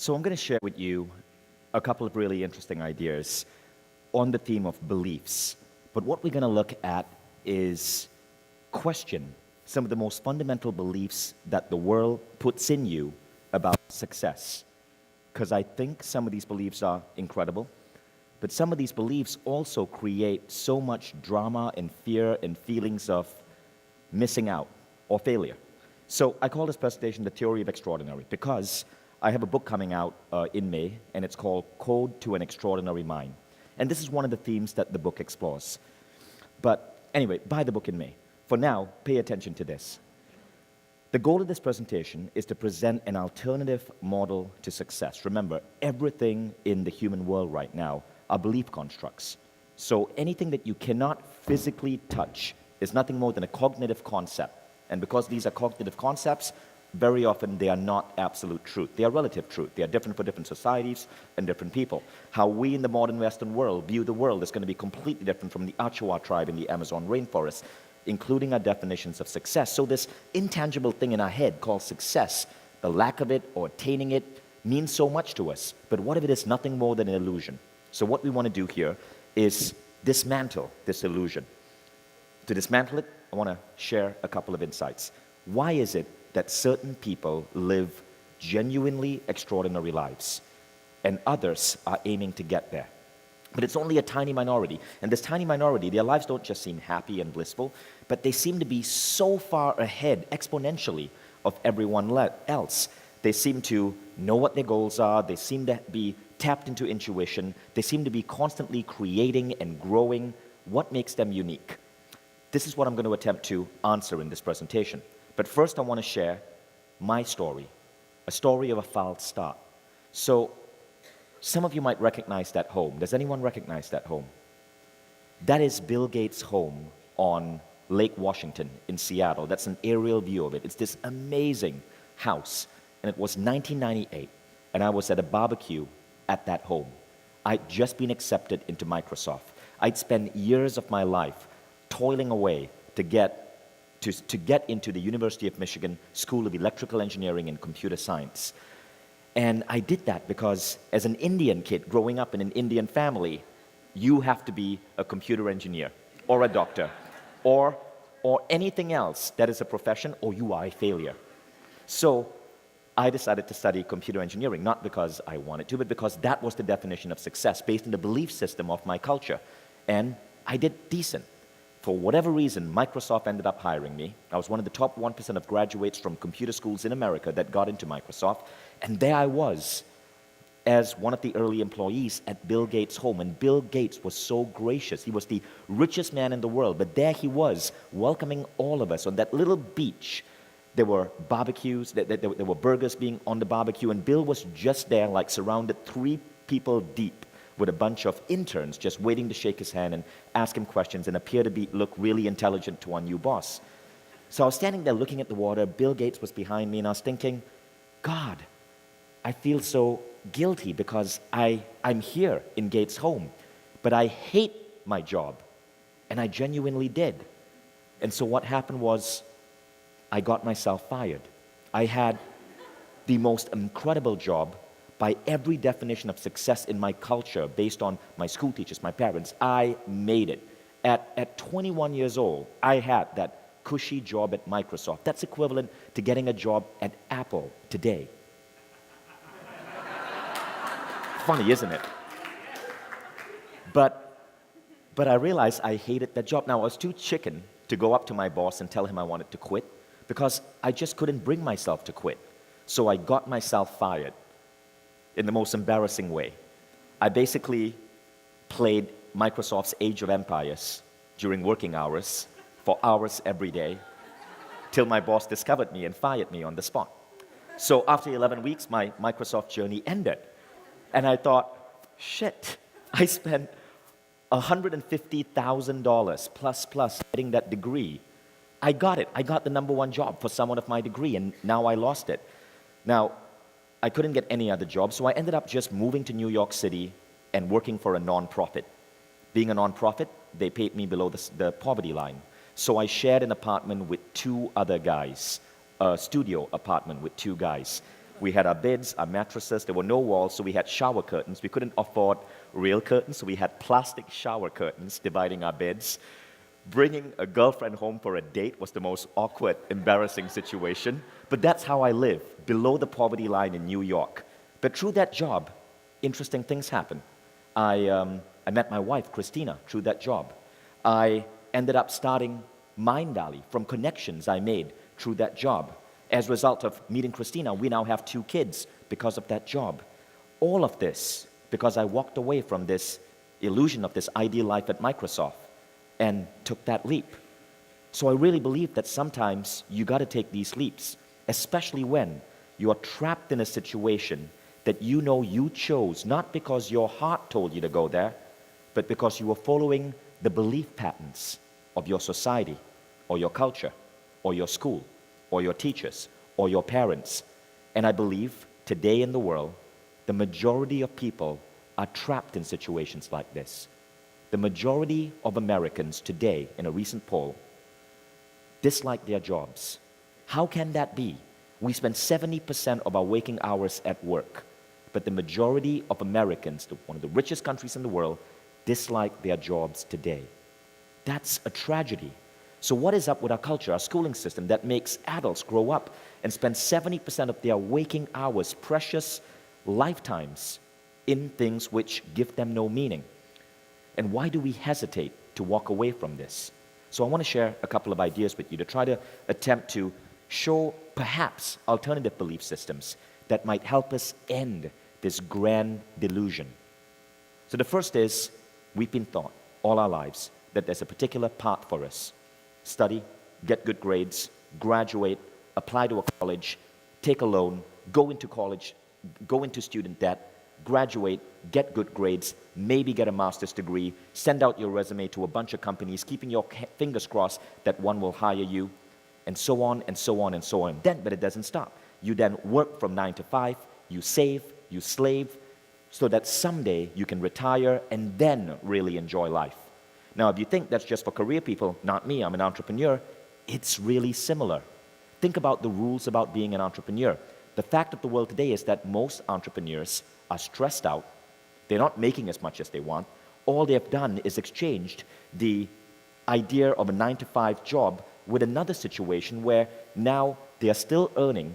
So I'm going to share with you a couple of really interesting ideas on the theme of beliefs. But what we're going to look at is question some of the most fundamental beliefs that the world puts in you about success. Because I think some of these beliefs are incredible, but some of these beliefs also create so much drama and fear and feelings of missing out or failure. So I call this presentation The Theory of Extraordinary because I have a book coming out in May, and it's called Code to an Extraordinary Mind. And this is one of the themes that the book explores. But anyway, buy the book in May. For now, pay attention to this. The goal of this presentation is to present an alternative model to success. Remember, everything in the human world right now are belief constructs. So anything that you cannot physically touch is nothing more than a cognitive concept. And because these are cognitive concepts, very often they are not absolute truth. They are relative truth. They are different for different societies and different people. How we in the modern Western world view the world is going to be completely different from the Achuar tribe in the Amazon rainforest, including our definitions of success. So this intangible thing in our head called success, the lack of it or attaining it, means so much to us. But what if it is nothing more than an illusion? So what we want to do here is dismantle this illusion. To dismantle it, I want to share a couple of insights. Why is it that certain people live genuinely extraordinary lives and others are aiming to get there? But it's only a tiny minority. And this tiny minority, their lives don't just seem happy and blissful, but they seem to be so far ahead exponentially of everyone else. They seem to know what their goals are. They seem to be tapped into intuition. They seem to be constantly creating and growing. What makes them unique? This is what I'm going to attempt to answer in this presentation. But first I want to share my story, a story of a foul start. So some of you might recognize that home. Does anyone recognize that home? That is Bill Gates' home on Lake Washington in Seattle. That's an aerial view of it. It's this amazing house. And it was 1998, and I was at a barbecue at that home. I'd just been accepted into Microsoft. I'd spent years of my life toiling away to get into the University of Michigan School of Electrical Engineering and Computer Science. And I did that because as an Indian kid growing up in an Indian family, you have to be a computer engineer or a doctor or anything else that is a profession, or you are a failure. So I decided to study computer engineering, not because I wanted to, but because that was the definition of success based on the belief system of my culture. And I did decent. For whatever reason, Microsoft ended up hiring me. I was one of the top 1% of graduates from computer schools in America that got into Microsoft. And there I was as one of the early employees at Bill Gates' home. And Bill Gates was so gracious. He was the richest man in the world. But there he was, welcoming all of us on that little beach. There were barbecues, there were burgers being on the barbecue. And Bill was just there, like surrounded 3 people deep, with a bunch of interns just waiting to shake his hand and ask him questions and appear to look really intelligent to our new boss. So I was standing there looking at the water. Bill Gates was behind me, and I was thinking, God, I feel so guilty because I'm here in Gates' home, but I hate my job, and I genuinely did. And so what happened was I got myself fired. I had the most incredible job by every definition of success in my culture, based on my school teachers, my parents. I made it. At 21 years old, I had that cushy job at Microsoft. That's equivalent to getting a job at Apple today. Funny, isn't it? But I realized I hated that job. Now, I was too chicken to go up to my boss and tell him I wanted to quit because I just couldn't bring myself to quit. So I got myself fired in the most embarrassing way. I basically played Microsoft's Age of Empires during working hours for hours every day till my boss discovered me and fired me on the spot. So after 11 weeks, my Microsoft journey ended. And I thought, shit, I spent $150,000 plus getting that degree. I got it. I got the #1 job for someone of my degree, and now I lost it. Now, I couldn't get any other job, so I ended up just moving to New York City and working for a nonprofit. Being a nonprofit, they paid me below the poverty line. So I shared an apartment with 2 other guys, a studio apartment with 2 guys. We had our beds, our mattresses. There were no walls, so we had shower curtains. We couldn't afford real curtains, so we had plastic shower curtains dividing our beds. Bringing a girlfriend home for a date was the most awkward, embarrassing situation. But that's how I live, below the poverty line in New York. But through that job, interesting things happened. I met my wife, Christina, through that job. I ended up starting Mind Valley from connections I made through that job. As a result of meeting Christina, we now have 2 kids because of that job. All of this because I walked away from this illusion of this ideal life at Microsoft and took that leap. So I really believe that sometimes you got to take these leaps, especially when you are trapped in a situation that you know you chose, not because your heart told you to go there, but because you were following the belief patterns of your society or your culture or your school or your teachers or your parents. And I believe today in the world, the majority of people are trapped in situations like this. The majority of Americans today, in a recent poll, dislike their jobs. How can that be? We spend 70% of our waking hours at work, but the majority of Americans, one of the richest countries in the world, dislike their jobs today. That's a tragedy. So what is up with our culture, our schooling system, that makes adults grow up and spend 70% of their waking hours, precious lifetimes, in things which give them no meaning? And why do we hesitate to walk away from this? So I want to share a couple of ideas with you to try to attempt to show perhaps alternative belief systems that might help us end this grand delusion. So the first is, we've been taught all our lives that there's a particular path for us. Study, get good grades, graduate, apply to a college, take a loan, go into college, go into student debt, graduate, get good grades, maybe get a master's degree, send out your resume to a bunch of companies, keeping your fingers crossed that one will hire you, and so on and so on and so on. But it doesn't stop. You then work from 9 to 5, you save, you slave, so that someday you can retire and then really enjoy life. Now, if you think that's just for career people, not me, I'm an entrepreneur, it's really similar. Think about the rules about being an entrepreneur. The fact of the world today is that most entrepreneurs are stressed out. They're not making as much as they want. All they've done is exchanged the idea of a 9 to 5 job with another situation where now they are still earning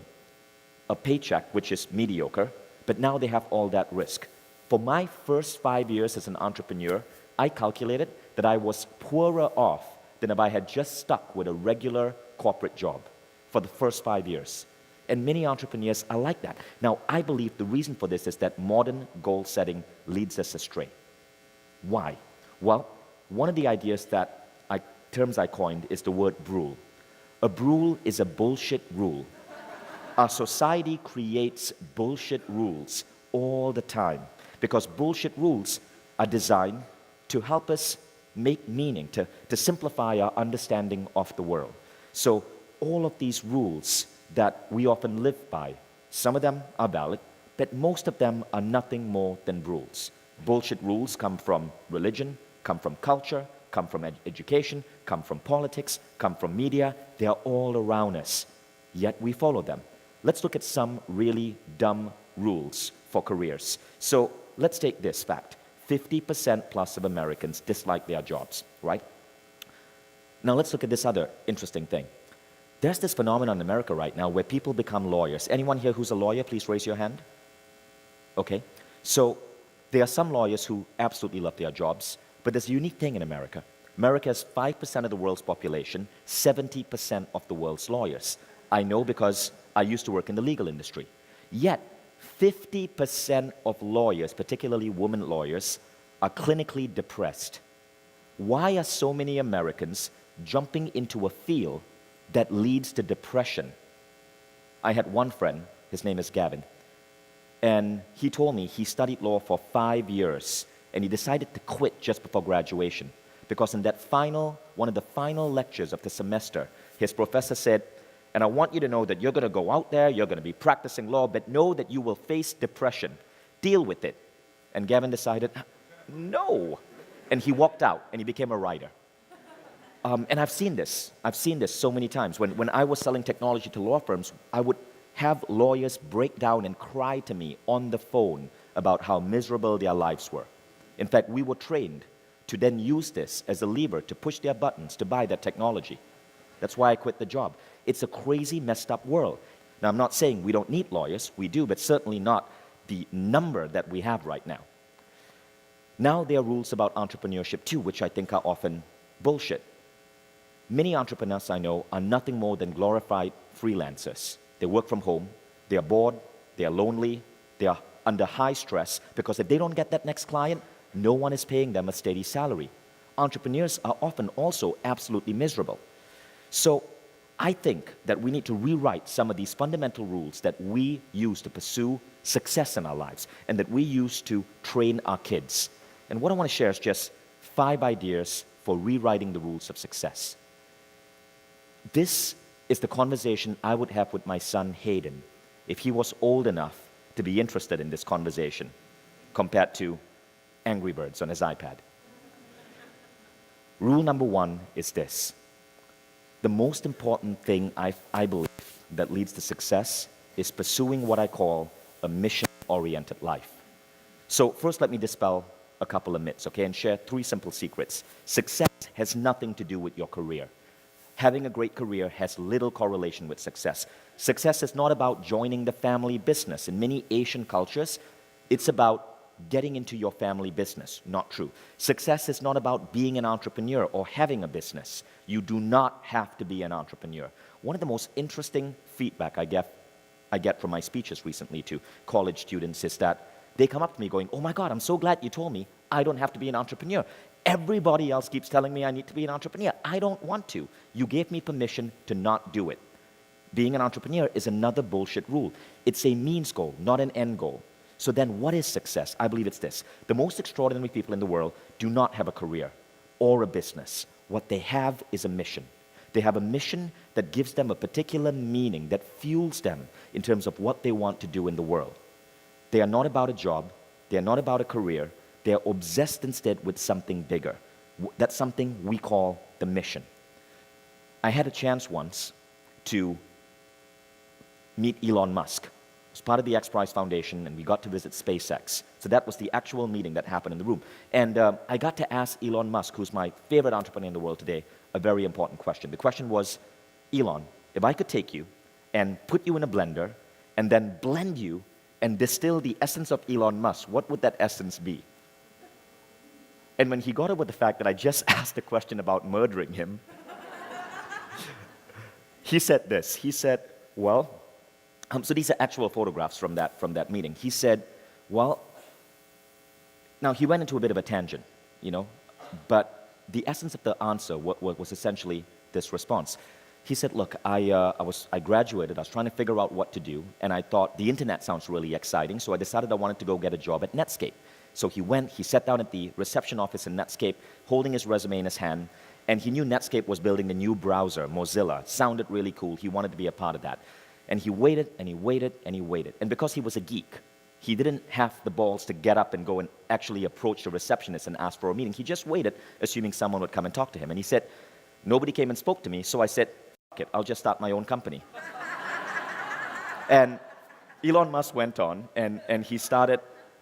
a paycheck which is mediocre, but now they have all that risk. For my first 5 years as an entrepreneur, I calculated that I was poorer off than if I had just stuck with a regular corporate job for the first 5 years. And many entrepreneurs are like that. Now, I believe the reason for this is that modern goal setting leads us astray. Why? Well, one of the ideas terms I coined is the word brule. A brule is a bullshit rule. Our society creates bullshit rules all the time because bullshit rules are designed to help us make meaning, to simplify our understanding of the world. So all of these rules that we often live by, some of them are valid, but most of them are nothing more than rules. Bullshit rules come from religion, come from culture, come from education, come from politics, come from media. They are all around us, yet we follow them. Let's look at some really dumb rules for careers. So let's take this fact. 50% plus of Americans dislike their jobs, right? Now let's look at this other interesting thing. There's this phenomenon in America right now where people become lawyers. Anyone here who's a lawyer, please raise your hand. Okay. So there are some lawyers who absolutely love their jobs, but there's a unique thing in America. America has 5% of the world's population, 70% of the world's lawyers. I know because I used to work in the legal industry. Yet, 50% of lawyers, particularly women lawyers, are clinically depressed. Why are so many Americans jumping into a field that leads to depression? I had one friend, his name is Gavin, and he told me he studied law for 5 years, and he decided to quit just before graduation because in that one of the final lectures of the semester, his professor said, and I want you to know that you're going to go out there, you're going to be practicing law, but know that you will face depression. Deal with it. And Gavin decided, no. And he walked out, and he became a writer. And I've seen this so many times. When I was selling technology to law firms, I would have lawyers break down and cry to me on the phone about how miserable their lives were. In fact, we were trained to then use this as a lever to push their buttons to buy that technology. That's why I quit the job. It's a crazy, messed up world. Now, I'm not saying we don't need lawyers. We do, but certainly not the number that we have right now. Now, there are rules about entrepreneurship too, which I think are often bullshit. Many entrepreneurs I know are nothing more than glorified freelancers. They work from home, they are bored, they are lonely, they are under high stress, because if they don't get that next client, no one is paying them a steady salary. Entrepreneurs are often also absolutely miserable. So I think that we need to rewrite some of these fundamental rules that we use to pursue success in our lives and that we use to train our kids. And what I want to share is just 5 ideas for rewriting the rules of success. This is the conversation I would have with my son Hayden if he was old enough to be interested in this conversation compared to Angry Birds on his iPad. Rule number 1 is this. The most important thing I believe that leads to success is pursuing what I call a mission-oriented life. So first, let me dispel a couple of myths, okay, and share 3 simple secrets. Success has nothing to do with your career. Having a great career has little correlation with success. Success is not about joining the family business. In many Asian cultures, it's about getting into your family business. Not true. Success is not about being an entrepreneur or having a business. You do not have to be an entrepreneur. One of the most interesting feedback I get from my speeches recently to college students is that they come up to me going, "Oh my God, I'm so glad you told me I don't have to be an entrepreneur. Everybody else keeps telling me I need to be an entrepreneur. I don't want to. You gave me permission to not do it." Being an entrepreneur is another bullshit rule. It's a means goal, not an end goal. So then what is success? I believe it's this. The most extraordinary people in the world do not have a career or a business. What they have is a mission. They have a mission that gives them a particular meaning, that fuels them in terms of what they want to do in the world. They are not about a job. They are not about a career. They are obsessed instead with something bigger. That's something we call the mission. I had a chance once to meet Elon Musk. It was part of the X Prize Foundation, and we got to visit SpaceX. So that was the actual meeting that happened in the room. And I got to ask Elon Musk, who's my favorite entrepreneur in the world today, a very important question. The question was, Elon, if I could take you and put you in a blender and then blend you and distill the essence of Elon Musk, what would that essence be? And when he got over the fact that I just asked a question about murdering him, he said this. He said, well, so these are actual photographs from that meeting. He said, well, now he went into a bit of a tangent, but the essence of the answer was essentially this response. He said, look, I graduated, I was trying to figure out what to do, and I thought the internet sounds really exciting, so I decided I wanted to go get a job at Netscape. So he sat down at the reception office in Netscape, holding his resume in his hand, and he knew Netscape was building the new browser, Mozilla. Sounded really cool. He wanted to be a part of that. And he waited, and he waited, and he waited. And because he was a geek, he didn't have the balls to get up and go and actually approach the receptionist and ask for a meeting. He just waited, assuming someone would come and talk to him. And he said, nobody came and spoke to me, so I said, fuck it, I'll just start my own company. And Elon Musk went on, and he started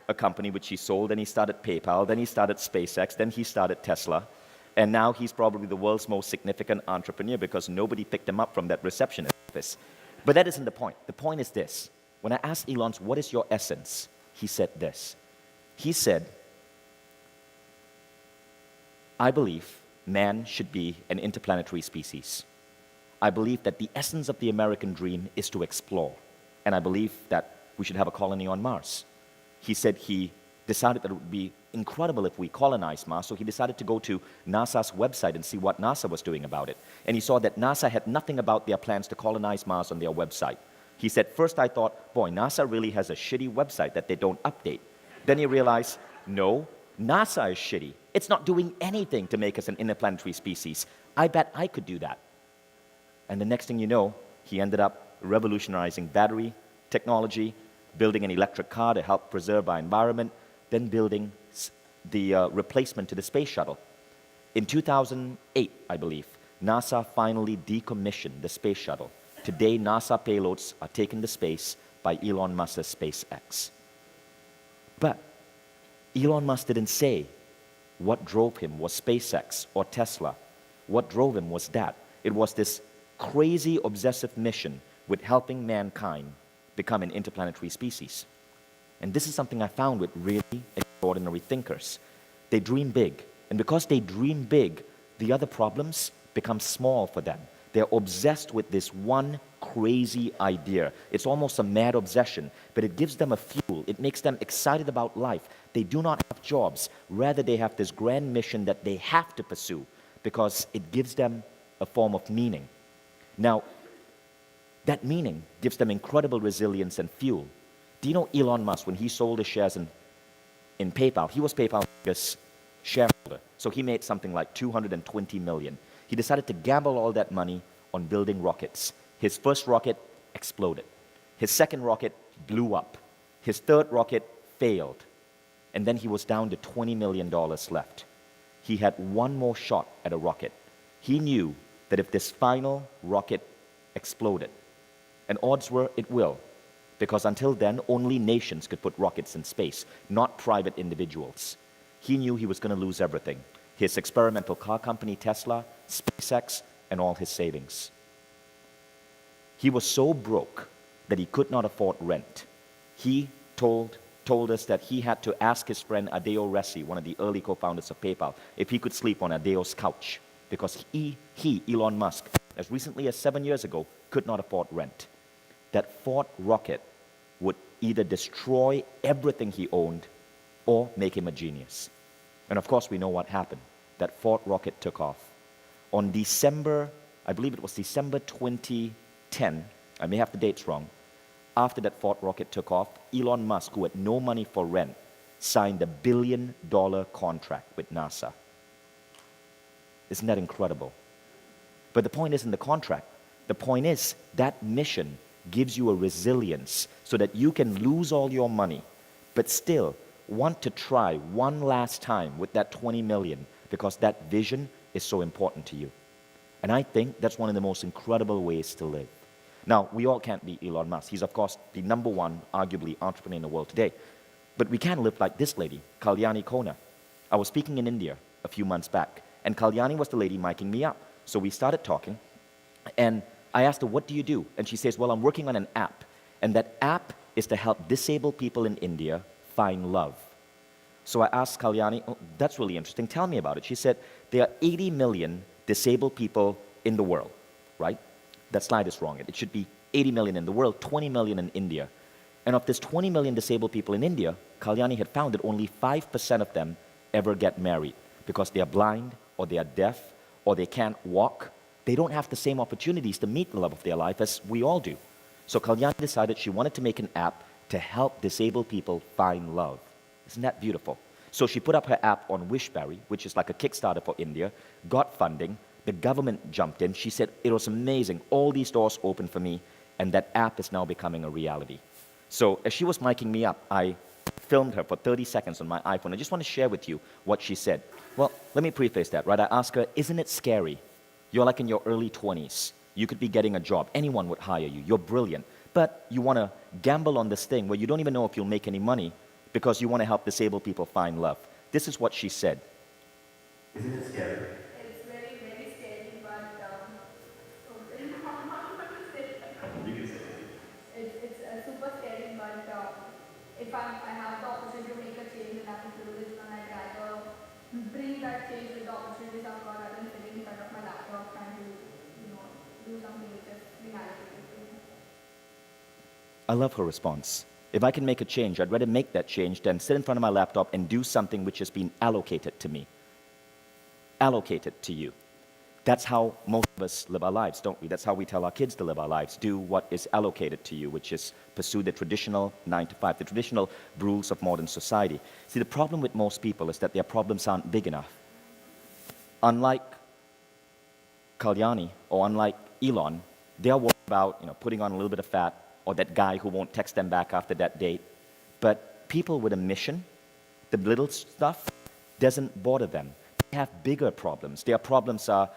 a company which he sold, then he started PayPal, then he started SpaceX, then he started Tesla, and now he's probably the world's most significant entrepreneur because nobody picked him up from that receptionist office. But that isn't the point. The point is this. When I asked Elon, what is your essence? He said this. He said, I believe man should be an interplanetary species. I believe that the essence of the American dream is to explore. And I believe that we should have a colony on Mars. He said he decided that it would be incredible if we colonized Mars, so he decided to go to NASA's website and see what NASA was doing about it. And he saw that NASA had nothing about their plans to colonize Mars on their website. He said, first I thought, boy, NASA really has a shitty website that they don't update. Then he realized, no, NASA is shitty. It's not doing anything to make us an interplanetary species. I bet I could do that. And the next thing you know, he ended up revolutionizing battery technology, building an electric car to help preserve our environment, then building the replacement to the space shuttle. In 2008, I believe, NASA finally decommissioned the space shuttle. Today, NASA payloads are taken to space by Elon Musk's SpaceX. But Elon Musk didn't say what drove him was SpaceX or Tesla. What drove him was that. It was this crazy, obsessive mission with helping mankind become an interplanetary species. And this is something I found with really extraordinary thinkers. They dream big. And because they dream big, the other problems become small for them. They're obsessed with this one crazy idea. It's almost a mad obsession, but it gives them a fuel. It makes them excited about life. They do not have jobs. Rather, they have this grand mission that they have to pursue because it gives them a form of meaning. Now, that meaning gives them incredible resilience and fuel. Do you know Elon Musk, when he sold his shares in PayPal, he was PayPal's biggest shareholder. So he made something like $220 million. He decided to gamble all that money on building rockets. His first rocket exploded. His second rocket blew up. His third rocket failed. And then he was down to $20 million left. He had one more shot at a rocket. He knew that if this final rocket exploded, and odds were it will, because until then, only nations could put rockets in space, not private individuals. He knew he was going to lose everything. His experimental car company, Tesla, SpaceX, and all his savings. He was so broke that he could not afford rent. He told us that he had to ask his friend Adeo Ressi, one of the early co-founders of PayPal, if he could sleep on Adeo's couch, because he, Elon Musk, as recently as 7 years ago, could not afford rent. That fourth rocket would either destroy everything he owned or make him a genius. And of course, we know what happened. That fourth rocket took off. On December, I believe it was December 2010, I may have the dates wrong, after that fourth rocket took off, Elon Musk, who had no money for rent, signed a $1 billion contract with NASA. Isn't that incredible? But the point isn't the contract. The point is that mission gives you a resilience so that you can lose all your money, but still want to try one last time with that 20 million because that vision is so important to you. And I think that's one of the most incredible ways to live. Now, we all can't be Elon Musk. He's, of course, the number one, arguably, entrepreneur in the world today. But we can live like this lady, Kalyani Kona. I was speaking in India a few months back, and Kalyani was the lady miking me up. So we started talking, and I asked her, what do you do? And she says, well, I'm working on an app, and that app is to help disabled people in India find love. So I asked Kalyani, oh, that's really interesting, tell me about it. She said, there are 80 million disabled people in the world, right? That slide is wrong. It should be 80 million in the world, 20 million in India. And of this 20 million disabled people in India, Kalyani had found that only 5% of them ever get married because they are blind, or they are deaf, or they can't walk. They don't have the same opportunities to meet the love of their life as we all do. So Kalyani decided she wanted to make an app to help disabled people find love. Isn't that beautiful? So she put up her app on Wishberry, which is like a Kickstarter for India, got funding, the government jumped in. She said, it was amazing, all these doors opened for me, and that app is now becoming a reality. So as she was miking me up, I filmed her for 30 seconds on my iPhone. I just want to share with you what she said. Well, let me preface that, right? I asked her, isn't it scary? You're like in your early 20s. You could be getting a job. Anyone would hire you. You're brilliant. But you want to gamble on this thing where you don't even know if you'll make any money because you want to help disabled people find love. This is what she said. Isn't it scary? It's very, very scary, but okay. You can say it. It's super scary, but if I have the opportunity to make a change and I have to do this, then I'd rather bring that change with the opportunities I've got rather than sitting in front of my laptop trying to, do something which is reality. I love her response. If I can make a change, I'd rather make that change than sit in front of my laptop and do something which has been allocated to me. Allocated to you. That's how most of us live our lives, don't we? That's how we tell our kids to live our lives. Do what is allocated to you, which is pursue the traditional 9 to 5, the traditional rules of modern society. See, the problem with most people is that their problems aren't big enough. Unlike Kalyani or unlike Elon, they're worried about putting on a little bit of fat, or that guy who won't text them back after that date. But people with a mission, the little stuff, doesn't bother them. They have bigger problems. Their problems are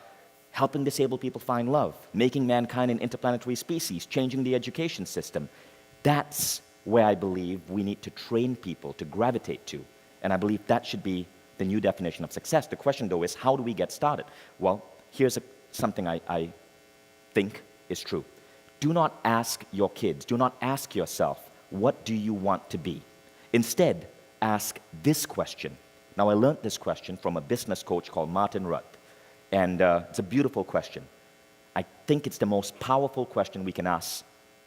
helping disabled people find love, making mankind an interplanetary species, changing the education system. That's where I believe we need to train people to gravitate to. And I believe that should be the new definition of success. The question, though, is how do we get started? Well, here's something I think is true. Do not ask your kids, do not ask yourself, what do you want to be? Instead, ask this question. Now, I learned this question from a business coach called Martin Rudd, and it's a beautiful question. I think it's the most powerful question we can ask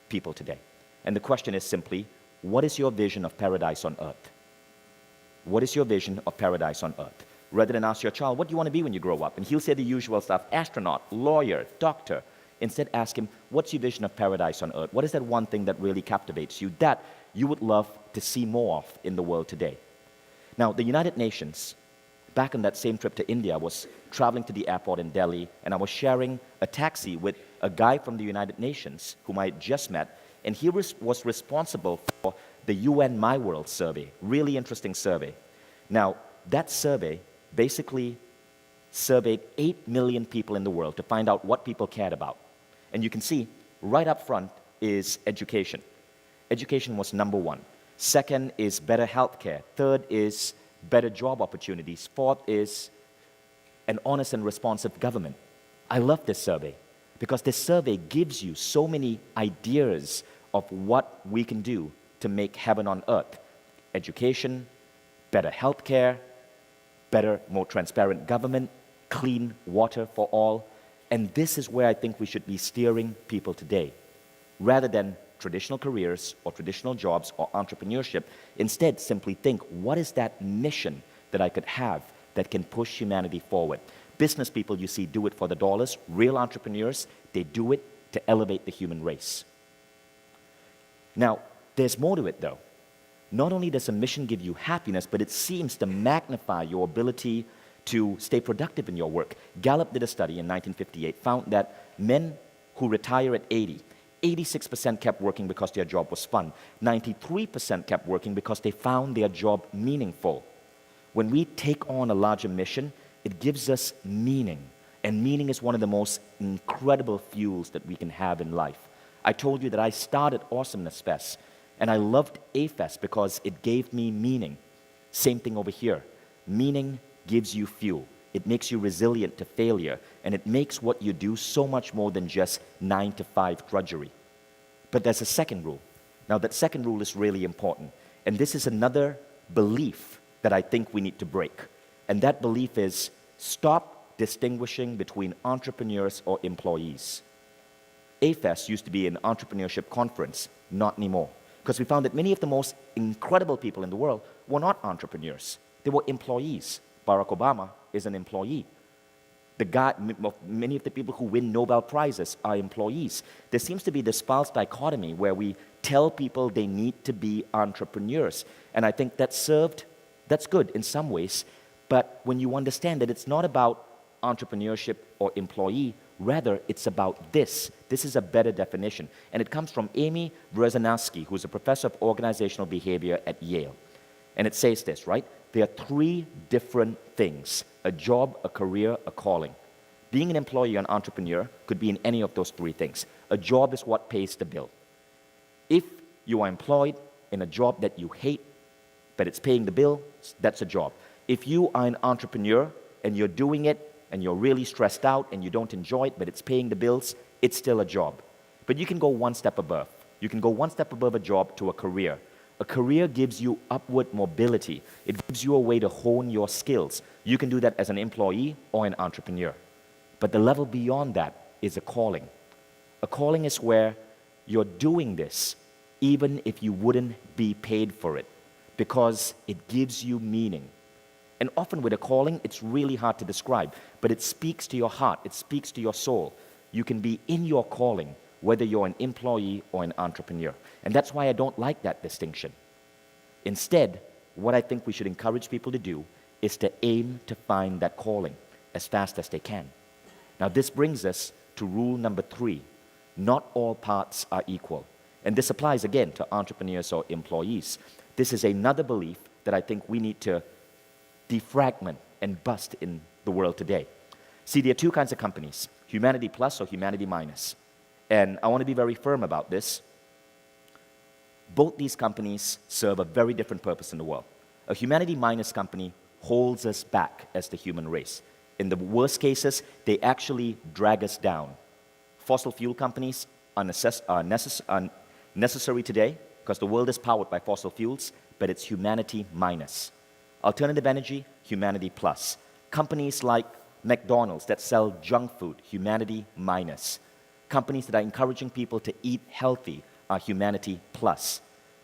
people today. And the question is simply, what is your vision of paradise on earth? What is your vision of paradise on earth? Rather than ask your child, what do you want to be when you grow up? And he'll say the usual stuff, astronaut, lawyer, doctor. Instead, ask him, what's your vision of paradise on earth? What is that one thing that really captivates you, that you would love to see more of in the world today? Now, the United Nations, back on that same trip to India, I was traveling to the airport in Delhi, and I was sharing a taxi with a guy from the United Nations whom I had just met, and he was responsible for the UN My World survey, really interesting survey. Now, that survey basically surveyed 8 million people in the world to find out what people cared about. And you can see, right up front is education. Education was number one. Second is better healthcare. Third is better job opportunities. Fourth is an honest and responsive government. I love this survey because this survey gives you so many ideas of what we can do to make heaven on earth. Education, better healthcare, better, more transparent government, clean water for all. And this is where I think we should be steering people today. Rather than traditional careers or traditional jobs or entrepreneurship, instead simply think, what is that mission that I could have that can push humanity forward? Business people you see do it for the dollars. Real entrepreneurs, they do it to elevate the human race. Now, there's more to it though. Not only does a mission give you happiness, but it seems to magnify your ability to stay productive in your work. Gallup did a study in 1958, found that men who retire at 80, 86% kept working because their job was fun. 93% kept working because they found their job meaningful. When we take on a larger mission, it gives us meaning. And meaning is one of the most incredible fuels that we can have in life. I told you that I started Awesomeness Fest, and I loved A-Fest because it gave me meaning. Same thing over here. Meaning gives you fuel. It makes you resilient to failure, and it makes what you do so much more than just 9-to-5 drudgery. But there's a second rule. Now, that second rule is really important, and this is another belief that I think we need to break. And that belief is stop distinguishing between entrepreneurs or employees. A-Fest used to be an entrepreneurship conference, not anymore. Because we found that many of the most incredible people in the world were not entrepreneurs. They were employees. Barack Obama is an employee. Many of the people who win Nobel Prizes are employees. There seems to be this false dichotomy where we tell people they need to be entrepreneurs. And I think that's good in some ways. But when you understand that it's not about entrepreneurship or employee, rather, it's about this. This is a better definition. And it comes from Amy Wrzesnowski, who's a professor of organizational behavior at Yale. And it says this, right? There are three different things: a job, a career, a calling. Being an employee or an entrepreneur could be in any of those three things. A job is what pays the bill. If you are employed in a job that you hate, but it's paying the bill, that's a job. If you are an entrepreneur and you're doing it and you're really stressed out and you don't enjoy it, but it's paying the bills, it's still a job. But you can go one step above. You can go one step above a job to a career. A career gives you upward mobility. It gives you a way to hone your skills. You can do that as an employee or an entrepreneur. But the level beyond that is a calling. A calling is where you're doing this even if you wouldn't be paid for it, because it gives you meaning. And often with a calling, it's really hard to describe, but it speaks to your heart, it speaks to your soul. You can be in your calling, whether you're an employee or an entrepreneur. And that's why I don't like that distinction. Instead, what I think we should encourage people to do is to aim to find that calling as fast as they can. Now, this brings us to rule number 3. Not all paths are equal. And this applies again to entrepreneurs or employees. This is another belief that I think we need to defragment and bust in the world today. See, there are two kinds of companies. humanity plus or humanity minus. And I want to be very firm about this. Both these companies serve a very different purpose in the world. A humanity minus company holds us back as the human race. In the worst cases, they actually drag us down. Fossil fuel companies are necessary today because the world is powered by fossil fuels, but it's humanity minus. Alternative energy, humanity plus. Companies like McDonald's that sell junk food, humanity minus. Companies that are encouraging people to eat healthy are humanity plus.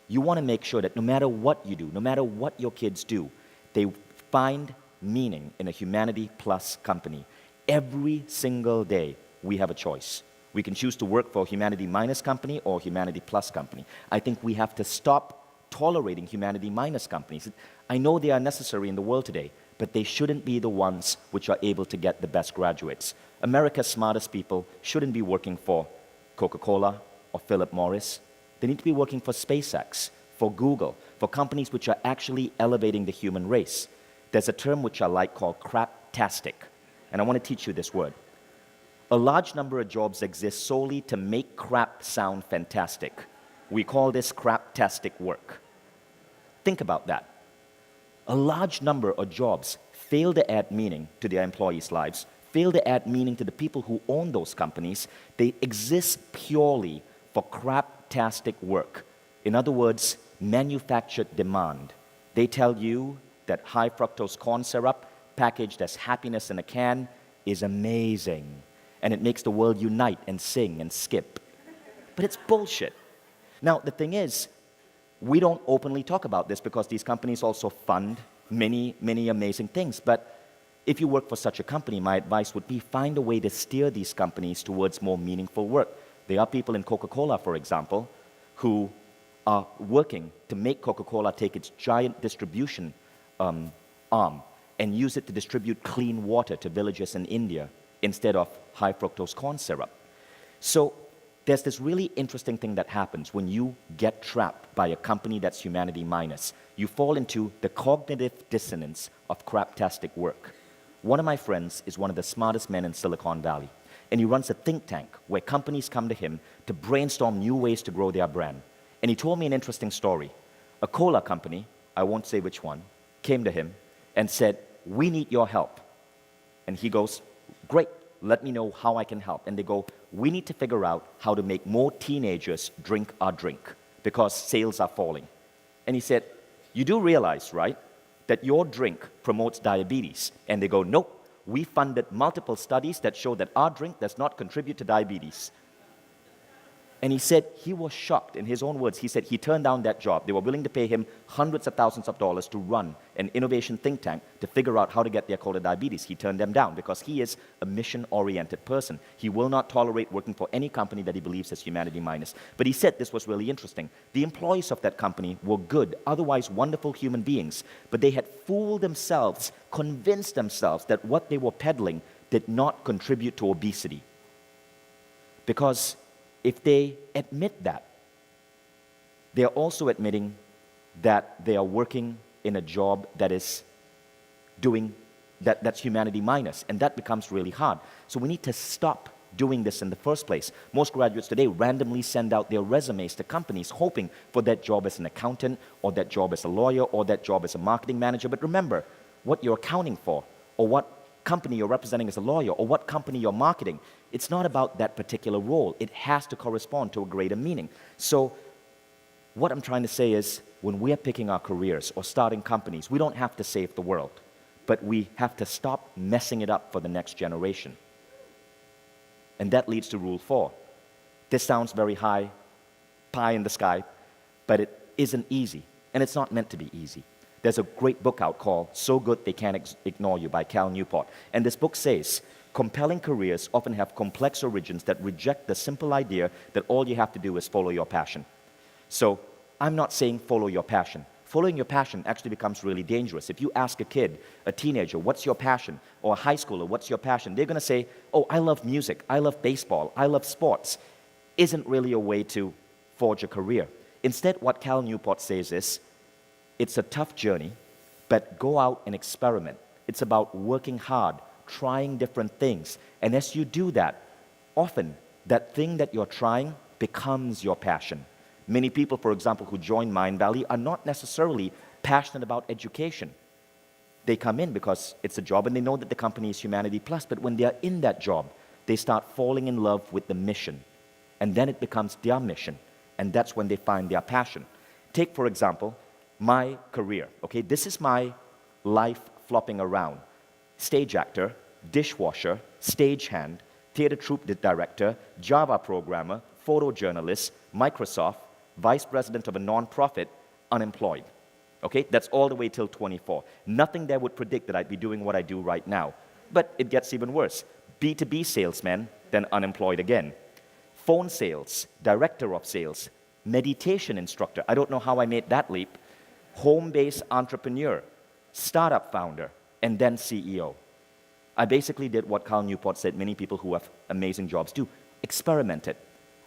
You want to make sure that no matter what you do, no matter what your kids do, they find meaning in a humanity plus company. Every single day, we have a choice. We can choose to work for a humanity minus company or humanity plus company. I think we have to stop tolerating humanity minus companies. I know they are necessary in the world today, but they shouldn't be the ones which are able to get the best graduates. America's smartest people shouldn't be working for Coca-Cola or Philip Morris. They need to be working for SpaceX, for Google, for companies which are actually elevating the human race. There's a term which I like called craptastic, and I want to teach you this word. A large number of jobs exist solely to make crap sound fantastic. We call this craptastic work. Think about that. A large number of jobs fail to add meaning to their employees' lives, fail to add meaning to the people who own those companies. They exist purely for craptastic work. In other words, manufactured demand. They tell you that high fructose corn syrup packaged as happiness in a can is amazing, and it makes the world unite and sing and skip. But it's bullshit. Now, the thing is, we don't openly talk about this because these companies also fund many, many amazing things. But if you work for such a company, my advice would be find a way to steer these companies towards more meaningful work. There are people in Coca-Cola, for example, who are working to make Coca-Cola take its giant distribution arm and use it to distribute clean water to villages in India instead of high fructose corn syrup. So there's this really interesting thing that happens when you get trapped by a company that's humanity minus. You fall into the cognitive dissonance of craptastic work. One of my friends is one of the smartest men in Silicon Valley, and he runs a think tank where companies come to him to brainstorm new ways to grow their brand. And he told me an interesting story. A cola company, I won't say which one, came to him and said, "We need your help." And he goes, "Great, let me know how I can help." And they go, "We need to figure out how to make more teenagers drink our drink because sales are falling." And he said, "You do realize, right, that your drink promotes diabetes?" And they go, "Nope, we funded multiple studies that show that our drink does not contribute to diabetes." And he said he was shocked. In his own words, he said he turned down that job. They were willing to pay him hundreds of thousands of dollars to run an innovation think tank to figure out how to get their cola diabetes. He turned them down because he is a mission-oriented person. He will not tolerate working for any company that he believes is humanity minus. But he said this was really interesting. The employees of that company were good, otherwise wonderful human beings, but they had fooled themselves, convinced themselves that what they were peddling did not contribute to obesity. Because if they admit that, they are also admitting that they are working in a job that is doing that's humanity minus, and that becomes really hard. So we need to stop doing this in the first place. Most graduates today randomly send out their resumes to companies hoping for that job as an accountant, or that job as a lawyer, or that job as a marketing manager. But remember, what you're accounting for, or what company you're representing as a lawyer, or what company you're marketing, it's not about that particular role. It has to correspond to a greater meaning. So what I'm trying to say is, when we are picking our careers or starting companies, we don't have to save the world, but we have to stop messing it up for the next generation. And that leads to Rule 4. This sounds very high, pie in the sky, but it isn't easy, and it's not meant to be easy. There's a great book out called So Good They Can't Ignore You by Cal Newport. And this book says, compelling careers often have complex origins that reject the simple idea that all you have to do is follow your passion. So I'm not saying follow your passion. Following your passion actually becomes really dangerous. If you ask a kid, a teenager, what's your passion? Or a high schooler, what's your passion? They're going to say, oh, I love music, I love baseball, I love sports. Isn't really a way to forge a career. Instead, what Cal Newport says is, it's a tough journey, but go out and experiment. It's about working hard, trying different things. And as you do that, often that thing that you're trying becomes your passion. Many people, for example, who join Mind Valley are not necessarily passionate about education. They come in because it's a job and they know that the company is Humanity Plus, but when they are in that job, they start falling in love with the mission. And then it becomes their mission. And that's when they find their passion. Take, for example, my career. Okay, this is my life flopping around. Stage actor, dishwasher, stagehand, theater troupe director, Java programmer, photojournalist, Microsoft, vice president of a non-profit, unemployed. Okay, that's all the way till 24. Nothing there would predict that I'd be doing what I do right now. But it gets even worse. B2B salesman, then unemployed again. Phone sales, director of sales, meditation instructor. I don't know how I made that leap. Home-based entrepreneur, startup founder, and then CEO. I basically did what Carl Newport said many people who have amazing jobs do, experimented.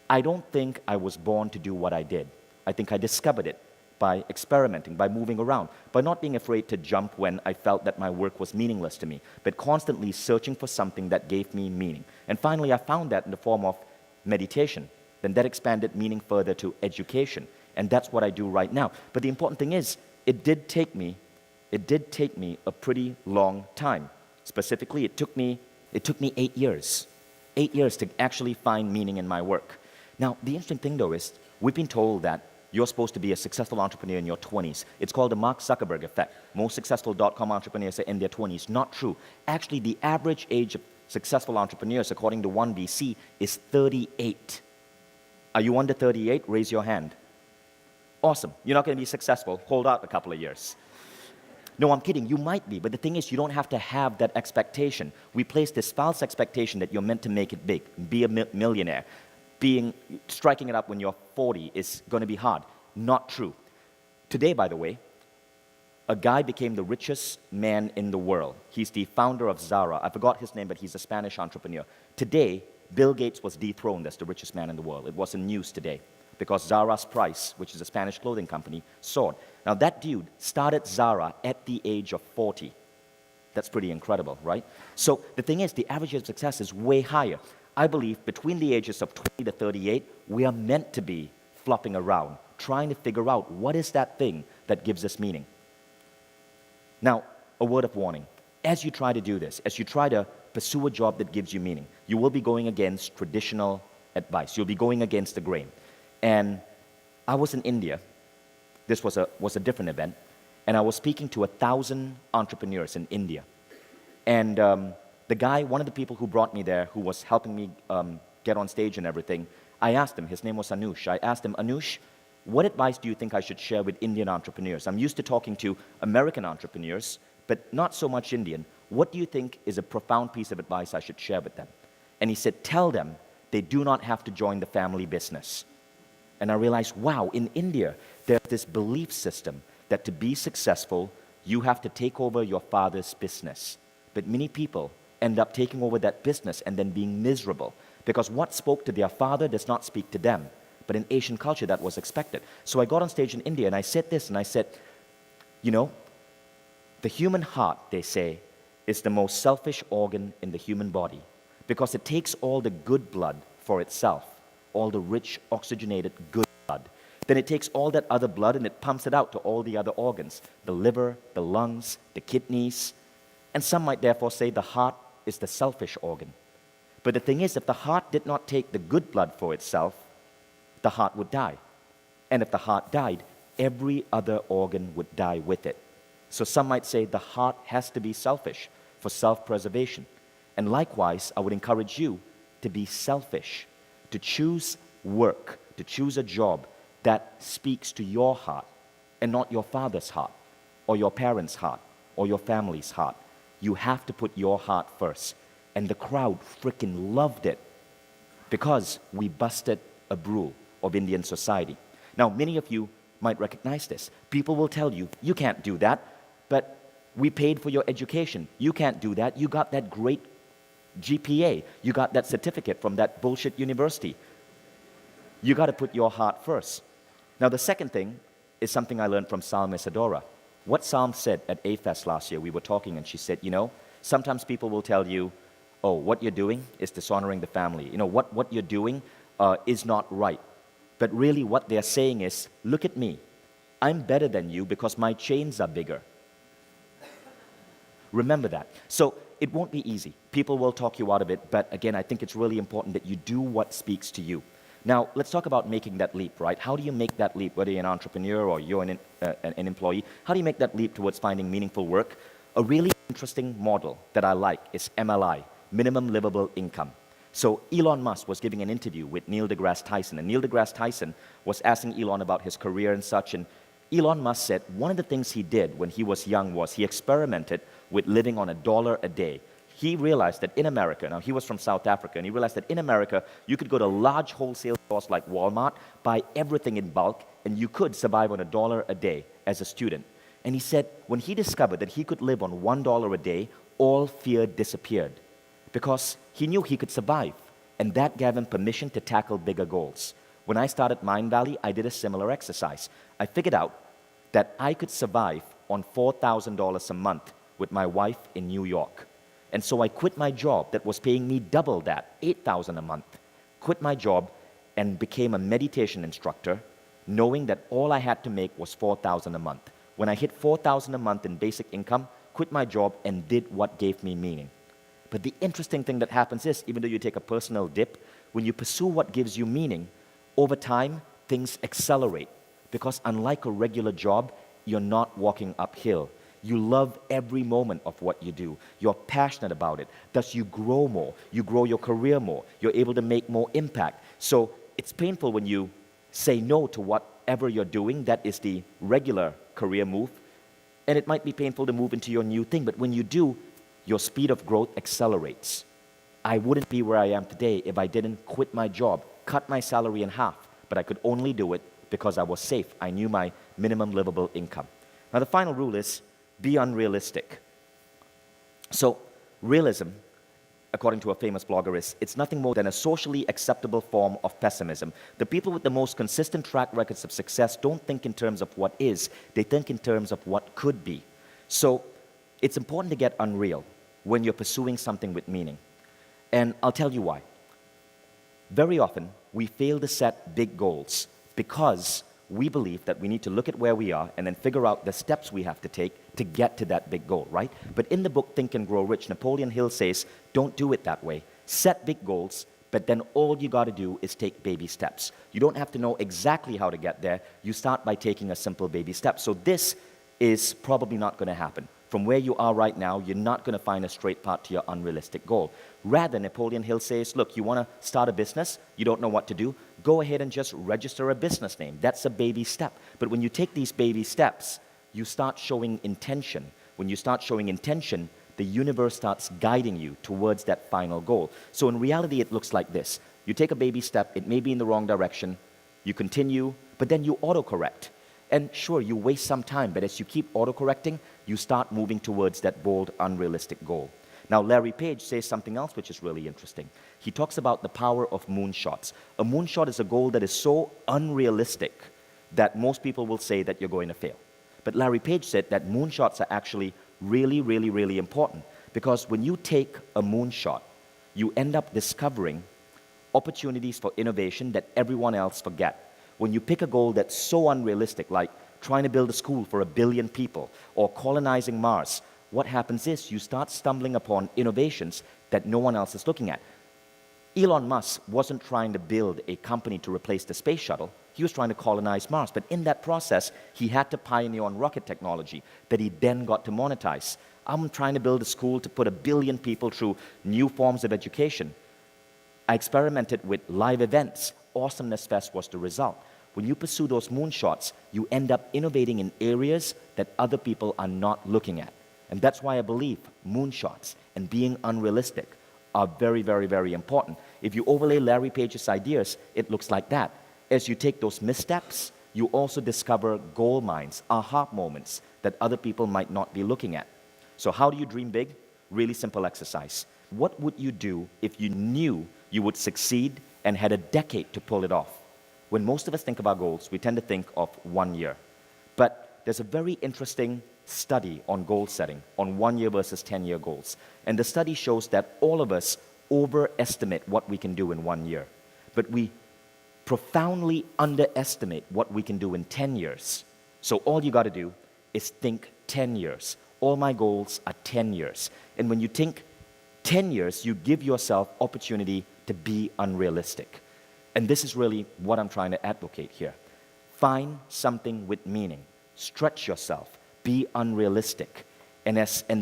I don't think I was born to do what I did. I think I discovered it by experimenting, by moving around, by not being afraid to jump when I felt that my work was meaningless to me, but constantly searching for something that gave me meaning. And finally, I found that in the form of meditation. Then that expanded meaning further to education. And that's what I do right now. But the important thing is, it did take me a pretty long time. Specifically, it took me 8 years. 8 years to actually find meaning in my work. Now, the interesting thing though is, we've been told that you're supposed to be a successful entrepreneur in your 20s. It's called the Mark Zuckerberg effect. Most successful .com entrepreneurs are in their 20s. Not true. Actually, the average age of successful entrepreneurs, according to 1BC, is 38. Are you under 38? Raise your hand. Awesome. You're not going to be successful. Hold out a couple of years. No, I'm kidding. You might be, but the thing is, you don't have to have that expectation. We place this false expectation that you're meant to make it big, be a millionaire. Striking it up when you're 40 is going to be hard. Not true. Today, by the way, a guy became the richest man in the world. He's the founder of Zara. I forgot his name, but he's a Spanish entrepreneur. Today, Bill Gates was dethroned as the richest man in the world. It was in news today because Zara's price, which is a Spanish clothing company, soared. Now, that dude started Zara at the age of 40. That's pretty incredible, right? So the thing is, the average age of success is way higher. I believe between the ages of 20 to 38, we are meant to be flopping around, trying to figure out what is that thing that gives us meaning. Now, a word of warning. As you try to do this, as you try to pursue a job that gives you meaning, you will be going against traditional advice. You'll be going against the grain. And I was in India. This was a different event. And I was speaking to 1,000 entrepreneurs in India. And the guy, one of the people who brought me there, who was helping me get on stage and everything, I asked him, his name was Anush, I asked him, Anush, what advice do you think I should share with Indian entrepreneurs? I'm used to talking to American entrepreneurs, but not so much Indian. What do you think is a profound piece of advice I should share with them? And he said, tell them they do not have to join the family business. And I realized, wow, in India, there's this belief system that to be successful, you have to take over your father's business. But many people end up taking over that business and then being miserable because what spoke to their father does not speak to them. But in Asian culture, that was expected. So I got on stage in India and I said this, and I said, you know, the human heart, they say, is the most selfish organ in the human body because it takes all the good blood for itself, all the rich, oxygenated good blood. Then it takes all that other blood and it pumps it out to all the other organs, the liver, the lungs, the kidneys. And some might therefore say the heart is the selfish organ. But the thing is, if the heart did not take the good blood for itself, the heart would die. And if the heart died, every other organ would die with it. So some might say the heart has to be selfish for self-preservation. And likewise, I would encourage you to be selfish, to choose work, to choose a job that speaks to your heart and not your father's heart or your parents' heart or your family's heart. You have to put your heart first. And the crowd freaking loved it because we busted a rule of Indian society. Now, many of you might recognize this. People will tell you, you can't do that, but we paid for your education. You can't do that. You got that great GPA. You got that certificate from that bullshit university. You got to put your heart first. Now, the second thing is something I learned from Psalm Isadora. What Psalm said at A-Fest last year, we were talking, and she said, you know, Sometimes people will tell you, oh, what you're doing is dishonoring the family. You know, what you're doing is not right. But really what they're saying is, look at me. I'm better than you because my chains are bigger. Remember that. So it won't be easy. People will talk you out of it, but again, I think it's really important that you do what speaks to you. Now, let's talk about making that leap, right? How do you make that leap, whether you're an entrepreneur or you're an employee? How do you make that leap towards finding meaningful work? A really interesting model that I like is MLI, Minimum Livable Income. So Elon Musk was giving an interview with Neil deGrasse Tyson, and Neil deGrasse Tyson was asking Elon about his career and such, and Elon Musk said one of the things he did when he was young was he experimented with living on $1 a day. He realized that in America, now he was from South Africa, and he realized that in America, you could go to large wholesale stores like Walmart, buy everything in bulk, and you could survive on $1 a day as a student. And he said when he discovered that he could live on $1 a day, all fear disappeared because he knew he could survive, and that gave him permission to tackle bigger goals. When I started Mind Valley, I did a similar exercise. I figured out that I could survive on $4,000 a month with my wife in New York. And so I quit my job that was paying me double that, $8,000 a month. Quit my job and became a meditation instructor, knowing that all I had to make was $4,000 a month. When I hit $4,000 a month in basic income, quit my job and did what gave me meaning. But the interesting thing that happens is, even though you take a personal dip, when you pursue what gives you meaning, over time, things accelerate. Because unlike a regular job, you're not walking uphill. You love every moment of what you do. You're passionate about it. Thus, you grow more. You grow your career more. You're able to make more impact. So it's painful when you say no to whatever you're doing. That is the regular career move. And it might be painful to move into your new thing. But when you do, your speed of growth accelerates. I wouldn't be where I am today if I didn't quit my job, cut my salary in half. But I could only do it because I was safe. I knew my minimum livable income. Now, the final rule is be unrealistic. So, realism, according to a famous blogger, is it's nothing more than a socially acceptable form of pessimism. The people with the most consistent track records of success don't think in terms of what is, they think in terms of what could be. So, it's important to get unreal when you're pursuing something with meaning. And I'll tell you why. Very often, we fail to set big goals because we believe that we need to look at where we are and then figure out the steps we have to take to get to that big goal, right? But in the book Think and Grow Rich, Napoleon Hill says, don't do it that way. Set big goals, but then all you got to do is take baby steps. You don't have to know exactly how to get there. You start by taking a simple baby step. So this is probably not going to happen. From where you are right now, you're not going to find a straight path to your unrealistic goal. Rather, Napoleon Hill says, look, you want to start a business, you don't know what to do, go ahead and just register a business name. That's a baby step. But when you take these baby steps, you start showing intention. When you start showing intention, the universe starts guiding you towards that final goal. So in reality, it looks like this. You take a baby step, it may be in the wrong direction, you continue, but then you autocorrect. And sure, you waste some time, but as you keep autocorrecting, you start moving towards that bold, unrealistic goal. Now, Larry Page says something else which is really interesting. He talks about the power of moonshots. A moonshot is a goal that is so unrealistic that most people will say that you're going to fail. But Larry Page said that moonshots are actually really, really, really important because when you take a moonshot, you end up discovering opportunities for innovation that everyone else forget. When you pick a goal that's so unrealistic, like trying to build a school for 1 billion people or colonizing Mars, what happens is you start stumbling upon innovations that no one else is looking at. Elon Musk wasn't trying to build a company to replace the space shuttle. He was trying to colonize Mars. But in that process, he had to pioneer on rocket technology that he then got to monetize. I'm trying to build a school to put 1 billion people through new forms of education. I experimented with live events. Awesomeness Fest was the result. When you pursue those moonshots, you end up innovating in areas that other people are not looking at. And that's why I believe moonshots and being unrealistic are very, very, very important. If you overlay Larry Page's ideas, it looks like that. As you take those missteps, you also discover gold mines, aha moments that other people might not be looking at. So how do you dream big? Really simple exercise. What would you do if you knew you would succeed and had a decade to pull it off? When most of us think about goals, we tend to think of 1 year. But there's a very interesting study on goal setting, on 1 year versus 10-year goals. And the study shows that all of us overestimate what we can do in 1 year, but we profoundly underestimate what we can do in 10 years. So all you got to do is think 10 years. All my goals are 10 years. And when you think 10 years, you give yourself opportunity to be unrealistic. And this is really what I'm trying to advocate here. Find something with meaning. Stretch yourself. Be unrealistic. And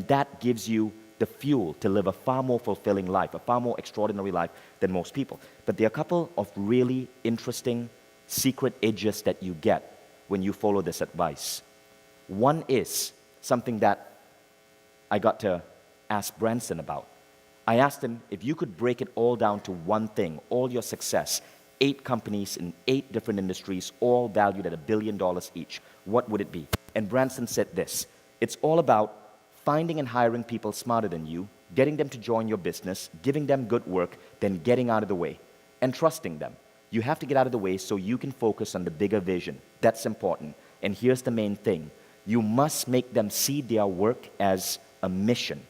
that gives you the fuel to live a far more fulfilling life, a far more extraordinary life than most people. But there are a couple of really interesting secret edges that you get when you follow this advice. One is something that I got to ask Branson about. I asked him, if you could break it all down to one thing, all your success, 8 companies in 8 different industries, all valued at $1 billion each, what would it be? And Branson said this: it's all about finding and hiring people smarter than you, getting them to join your business, giving them good work, then getting out of the way, and trusting them. You have to get out of the way so you can focus on the bigger vision. That's important. And here's the main thing. You must make them see their work as a mission.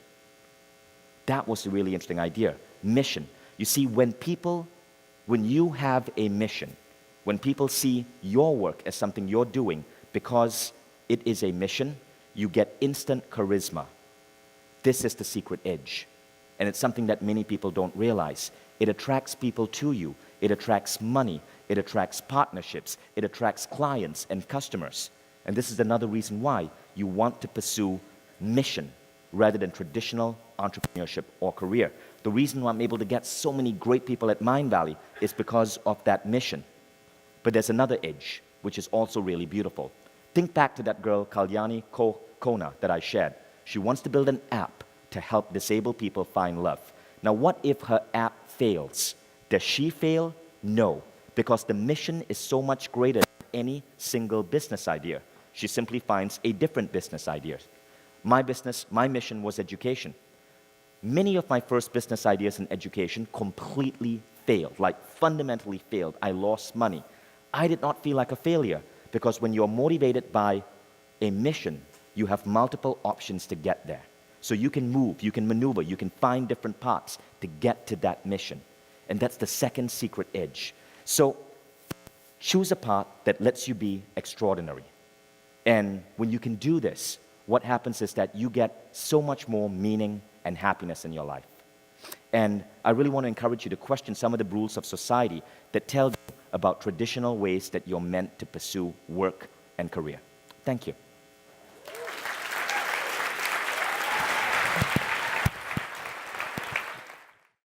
That was a really interesting idea. Mission. You see, when you have a mission, when people see your work as something you're doing because it is a mission, you get instant charisma. This is the secret edge. And it's something that many people don't realize. It attracts people to you. It attracts money. It attracts partnerships. It attracts clients and customers. And this is another reason why you want to pursue mission rather than traditional entrepreneurship or career. The reason why I'm able to get so many great people at Mindvalley is because of that mission. But there's another edge, which is also really beautiful. Think back to that girl, Kalyani Kona, that I shared. She wants to build an app to help disabled people find love. Now, what if her app fails? Does she fail? No, because the mission is so much greater than any single business idea. She simply finds a different business idea. My mission was education. Many of my first business ideas in education completely failed, like fundamentally failed. I lost money. I did not feel like a failure because when you're motivated by a mission, you have multiple options to get there. So you can move, you can maneuver, you can find different paths to get to that mission. And that's the second secret edge. So choose a path that lets you be extraordinary. And when you can do this, what happens is that you get so much more meaning and happiness in your life. And I really want to encourage you to question some of the rules of society that tell you about traditional ways that you're meant to pursue work and career. Thank you.